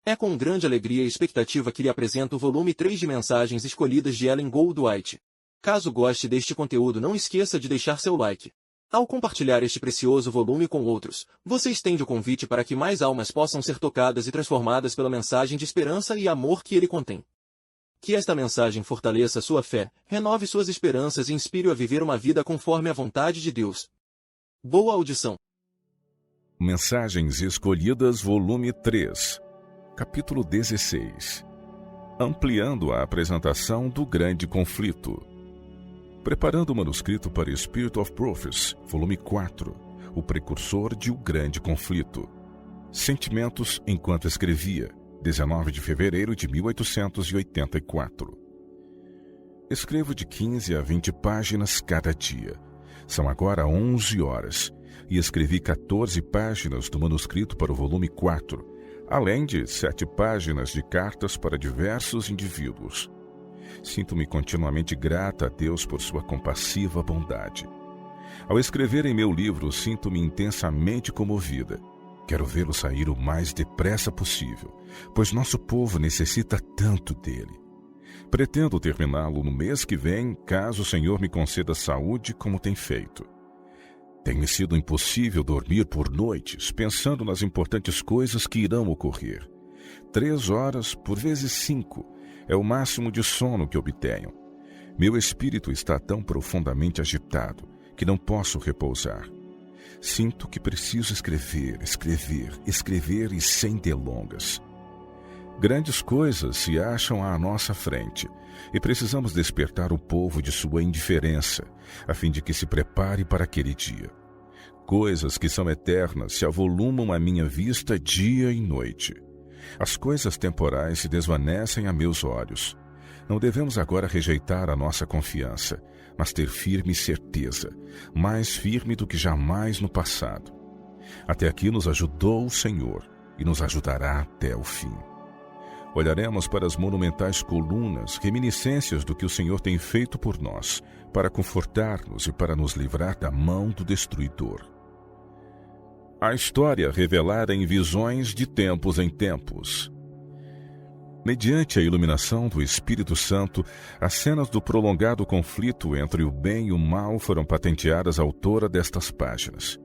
É com grande alegria e expectativa que lhe apresento o volume 3 de Mensagens Escolhidas de Ellen Goldwhite. Caso goste deste conteúdo, não esqueça de deixar seu like. Ao compartilhar este precioso volume com outros, você estende o convite para que mais almas possam ser tocadas e transformadas pela mensagem de esperança e amor que ele contém. Que esta mensagem fortaleça sua fé, renove suas esperanças e inspire-o a viver uma vida conforme a vontade de Deus. Boa audição. Mensagens Escolhidas, volume 3, capítulo 16. Ampliando a apresentação do grande conflito. Preparando o manuscrito para Spirit of Prophecy, volume 4, o precursor de O Grande Conflito. Sentimentos enquanto escrevia, 19 de fevereiro de 1884. Escrevo de 15 a 20 páginas cada dia. São agora 11 horas, e escrevi 14 páginas do manuscrito para o volume 4, além de 7 páginas de cartas para diversos indivíduos. Sinto-me continuamente grata a Deus por sua compassiva bondade. Ao escrever em meu livro, sinto-me intensamente comovida. Quero vê-lo sair o mais depressa possível, pois nosso povo necessita tanto dele. Pretendo terminá-lo no mês que vem, caso o Senhor me conceda saúde como tem feito. Tem-me sido impossível dormir por noites, pensando nas importantes coisas que irão ocorrer. 3 horas, por vezes 5, é o máximo de sono que obtenho. Meu espírito está tão profundamente agitado que não posso repousar. Sinto que preciso escrever e sem delongas. Grandes coisas se acham à nossa frente e precisamos despertar o povo de sua indiferença, a fim de que se prepare para aquele dia. Coisas que são eternas se avolumam à minha vista dia e noite. As coisas temporais se desvanecem a meus olhos. Não devemos agora rejeitar a nossa confiança, mas ter firme certeza, mais firme do que jamais no passado. Até aqui nos ajudou o Senhor e nos ajudará até o fim. Olharemos para as monumentais colunas, reminiscências do que o Senhor tem feito por nós, para confortar-nos e para nos livrar da mão do destruidor. A história revelada em visões de tempos em tempos. Mediante a iluminação do Espírito Santo, as cenas do prolongado conflito entre o bem e o mal foram patenteadas à autora destas páginas.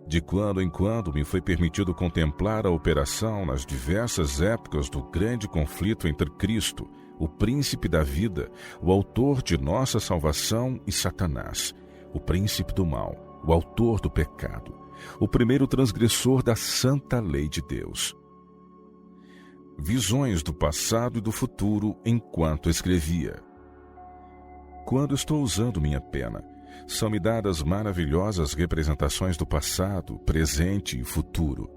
De quando em quando me foi permitido contemplar a operação nas diversas épocas do grande conflito entre Cristo, o príncipe da vida, o autor de nossa salvação, e Satanás, o príncipe do mal, o autor do pecado, o primeiro transgressor da santa lei de Deus. Visões do passado e do futuro enquanto escrevia. Quando estou usando minha pena, são-me dadas maravilhosas representações do passado, presente e futuro.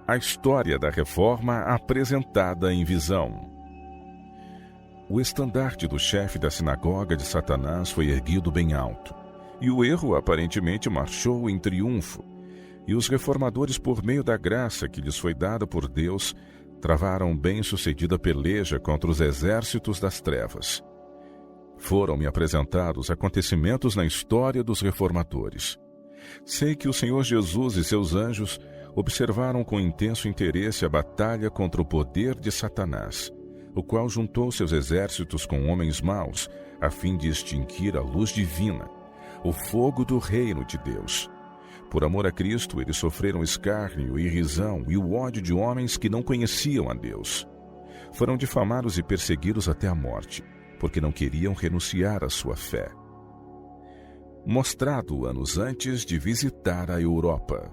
A história da reforma apresentada em visão. O estandarte do chefe da sinagoga de Satanás foi erguido bem alto, e o erro aparentemente marchou em triunfo, e os reformadores, por meio da graça que lhes foi dada por Deus, travaram bem-sucedida peleja contra os exércitos das trevas. Foram-me apresentados acontecimentos na história dos reformadores. Sei que o Senhor Jesus e seus anjos observaram com intenso interesse a batalha contra o poder de Satanás, o qual juntou seus exércitos com homens maus, a fim de extinguir a luz divina, o fogo do reino de Deus. Por amor a Cristo, eles sofreram escárnio e risão e o ódio de homens que não conheciam a Deus. Foram difamados e perseguidos até a morte, porque não queriam renunciar à sua fé. Mostrado anos antes de visitar a Europa.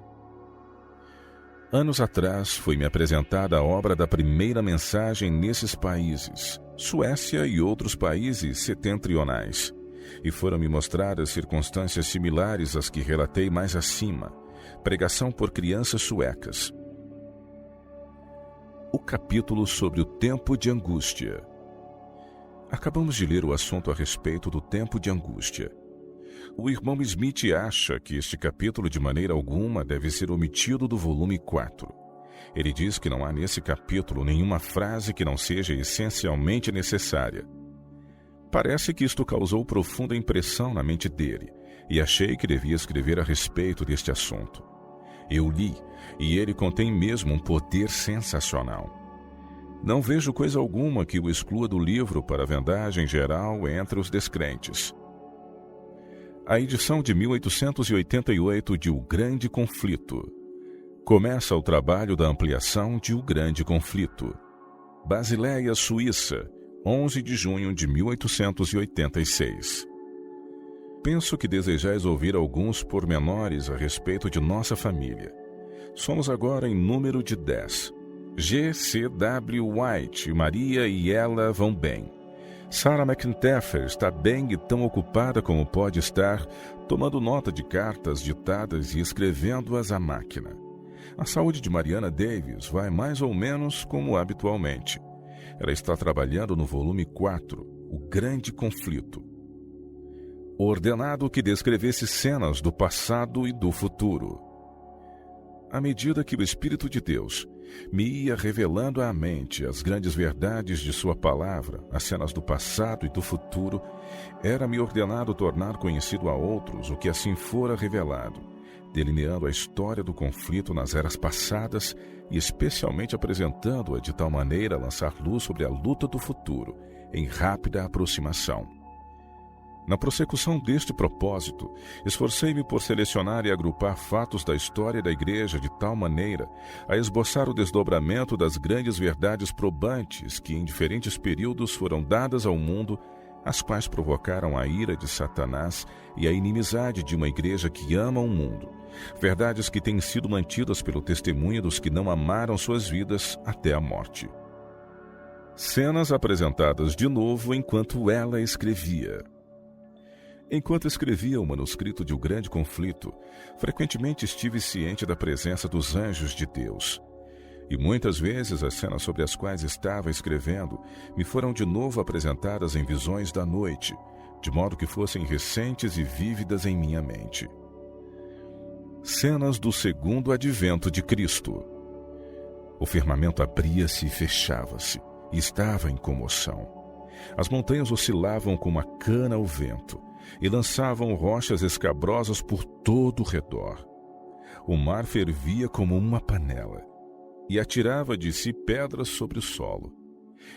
Anos atrás, foi-me apresentada a obra da primeira mensagem nesses países, Suécia e outros países setentrionais, e foram-me mostradas circunstâncias similares às que relatei mais acima, pregação por crianças suecas. O capítulo sobre o tempo de angústia. Acabamos de ler o assunto a respeito do tempo de angústia. O irmão Smith acha que este capítulo de maneira alguma deve ser omitido do volume 4. Ele diz que não há nesse capítulo nenhuma frase que não seja essencialmente necessária. Parece que isto causou profunda impressão na mente dele, e achei que devia escrever a respeito deste assunto. Eu li, e ele contém mesmo um poder sensacional. Não vejo coisa alguma que o exclua do livro para vendagem geral entre os descrentes. A edição de 1888 de O Grande Conflito. Começa o trabalho da ampliação de O Grande Conflito. Basileia, Suíça, 11 de junho de 1886. Penso que desejais ouvir alguns pormenores a respeito de nossa família. Somos agora em número de 10. G. C. W. White, Maria e ela vão bem. Sarah McIntyre está bem e tão ocupada como pode estar, tomando nota de cartas ditadas e escrevendo-as à máquina. A saúde de Mariana Davis vai mais ou menos como habitualmente. Ela está trabalhando no volume 4, O Grande Conflito. Ordenado que descrevesse cenas do passado e do futuro. À medida que o Espírito de Deus me ia revelando à mente as grandes verdades de sua palavra, as cenas do passado e do futuro, era-me ordenado tornar conhecido a outros o que assim fora revelado, delineando a história do conflito nas eras passadas e especialmente apresentando-a de tal maneira a lançar luz sobre a luta do futuro, em rápida aproximação. Na prossecução deste propósito, esforcei-me por selecionar e agrupar fatos da história da Igreja de tal maneira a esboçar o desdobramento das grandes verdades probantes que em diferentes períodos foram dadas ao mundo, as quais provocaram a ira de Satanás e a inimizade de uma Igreja que ama o mundo, verdades que têm sido mantidas pelo testemunho dos que não amaram suas vidas até a morte. Cenas apresentadas de novo enquanto ela escrevia. Enquanto escrevia o manuscrito de O Grande Conflito, frequentemente estive ciente da presença dos anjos de Deus. E muitas vezes as cenas sobre as quais estava escrevendo me foram de novo apresentadas em visões da noite, de modo que fossem recentes e vívidas em minha mente. Cenas do segundo advento de Cristo. O firmamento abria-se e fechava-se, e estava em comoção. As montanhas oscilavam como uma cana ao vento, e lançavam rochas escabrosas por todo o redor. O mar fervia como uma panela, e atirava de si pedras sobre o solo.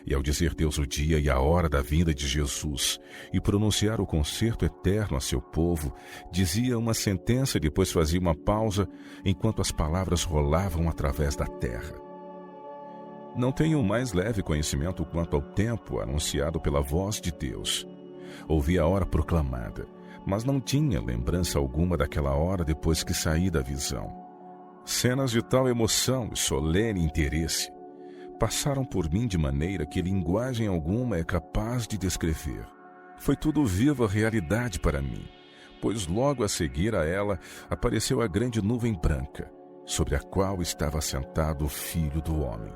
E ao dizer Deus o dia e a hora da vinda de Jesus, e pronunciar o concerto eterno a seu povo, dizia uma sentença e depois fazia uma pausa, enquanto as palavras rolavam através da terra. Não tenho o mais leve conhecimento quanto ao tempo anunciado pela voz de Deus. Ouvi a hora proclamada, mas não tinha lembrança alguma daquela hora depois que saí da visão. Cenas de tal emoção e solene interesse passaram por mim de maneira que linguagem alguma é capaz de descrever. Foi tudo viva realidade para mim, pois logo a seguir a ela apareceu a grande nuvem branca, sobre a qual estava assentado o Filho do Homem.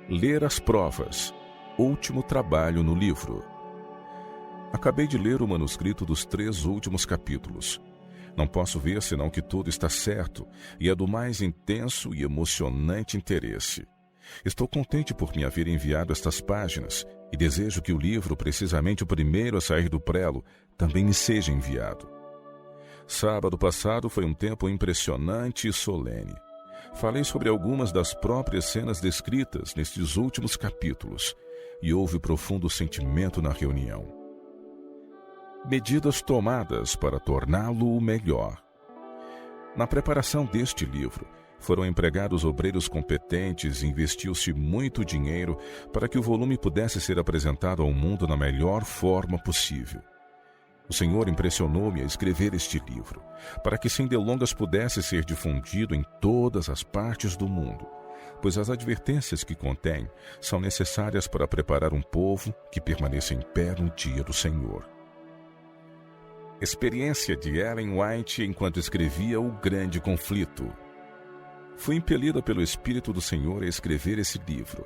Ler as provas. Último trabalho no livro. Acabei de ler o manuscrito dos 3 últimos capítulos. Não posso ver senão que tudo está certo e é do mais intenso e emocionante interesse. Estou contente por me haver enviado estas páginas e desejo que o livro, precisamente o primeiro a sair do prelo, também me seja enviado. Sábado passado foi um tempo impressionante e solene. Falei sobre algumas das próprias cenas descritas nestes últimos capítulos e houve profundo sentimento na reunião. Medidas tomadas para torná-lo melhor. Na preparação deste livro, foram empregados obreiros competentes e investiu-se muito dinheiro para que o volume pudesse ser apresentado ao mundo na melhor forma possível. O Senhor impressionou-me a escrever este livro, para que sem delongas pudesse ser difundido em todas as partes do mundo, pois as advertências que contém são necessárias para preparar um povo que permaneça em pé no dia do Senhor. Experiência de Ellen White enquanto escrevia O Grande Conflito. Fui impelida pelo Espírito do Senhor a escrever esse livro,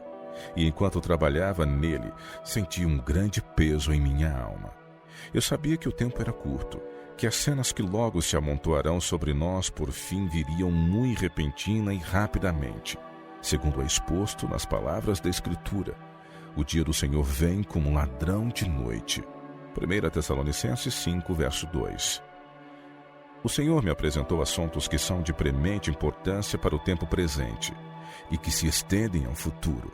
e enquanto trabalhava nele, senti um grande peso em minha alma. Eu sabia que o tempo era curto, que as cenas que logo se amontoarão sobre nós por fim viriam muito repentina e rapidamente, segundo é exposto nas palavras da Escritura. O dia do Senhor vem como um ladrão de noite. 1 Tessalonicenses 5, verso 2. O Senhor me apresentou assuntos que são de premente importância para o tempo presente e que se estendem ao futuro.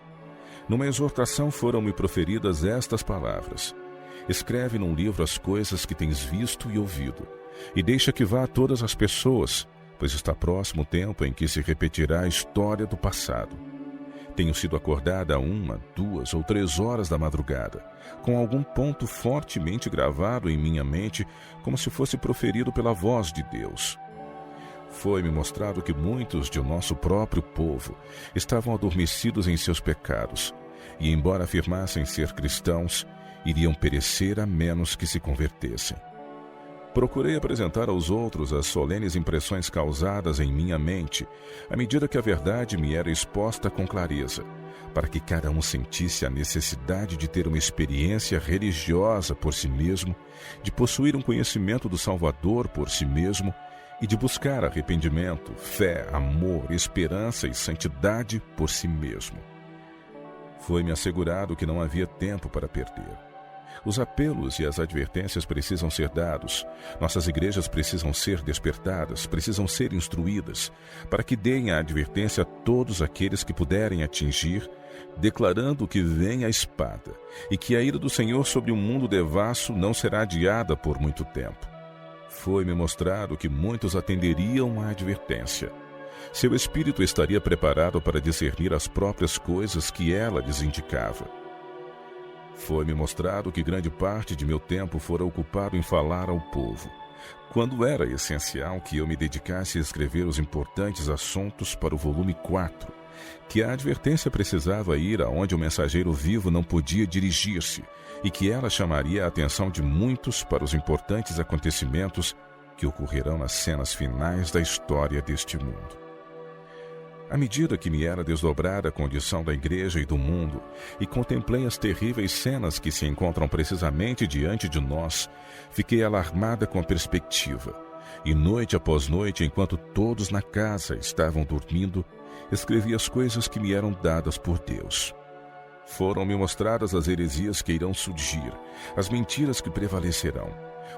Numa exortação foram-me proferidas estas palavras: escreve num livro as coisas que tens visto e ouvido, e deixa que vá a todas as pessoas, pois está próximo o tempo em que se repetirá a história do passado. Tenho sido acordada a 1, 2 ou 3 horas da madrugada, com algum ponto fortemente gravado em minha mente, como se fosse proferido pela voz de Deus. Foi-me mostrado que muitos de nosso próprio povo estavam adormecidos em seus pecados, e embora afirmassem ser cristãos, iriam perecer a menos que se convertessem. Procurei apresentar aos outros as solenes impressões causadas em minha mente, à medida que a verdade me era exposta com clareza, para que cada um sentisse a necessidade de ter uma experiência religiosa por si mesmo, de possuir um conhecimento do Salvador por si mesmo e de buscar arrependimento, fé, amor, esperança e santidade por si mesmo. Foi-me assegurado que não havia tempo para perder. Os apelos e as advertências precisam ser dados. Nossas igrejas precisam ser despertadas, precisam ser instruídas, para que deem a advertência a todos aqueles que puderem atingir, declarando que vem a espada e que a ira do Senhor sobre o mundo devasso não será adiada por muito tempo. Foi-me mostrado que muitos atenderiam à advertência. Seu espírito estaria preparado para discernir as próprias coisas que ela lhes indicava. Foi-me mostrado que grande parte de meu tempo fora ocupado em falar ao povo, quando era essencial que eu me dedicasse a escrever os importantes assuntos para o volume 4, que a advertência precisava ir aonde o mensageiro vivo não podia dirigir-se e que ela chamaria a atenção de muitos para os importantes acontecimentos que ocorrerão nas cenas finais da história deste mundo. À medida que me era desdobrada a condição da igreja e do mundo, e contemplei as terríveis cenas que se encontram precisamente diante de nós, fiquei alarmada com a perspectiva, e noite após noite, enquanto todos na casa estavam dormindo, escrevi as coisas que me eram dadas por Deus. Foram-me mostradas as heresias que irão surgir, as mentiras que prevalecerão,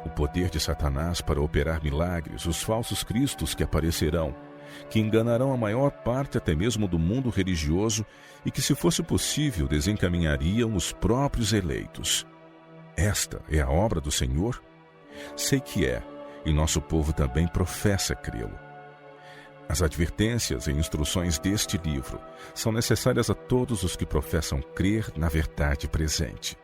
o poder de Satanás para operar milagres, os falsos cristos que aparecerão, que enganarão a maior parte até mesmo do mundo religioso e que, se fosse possível, desencaminhariam os próprios eleitos. Esta é a obra do Senhor? Sei que é, e nosso povo também professa crê-lo. As advertências e instruções deste livro são necessárias a todos os que professam crer na verdade presente.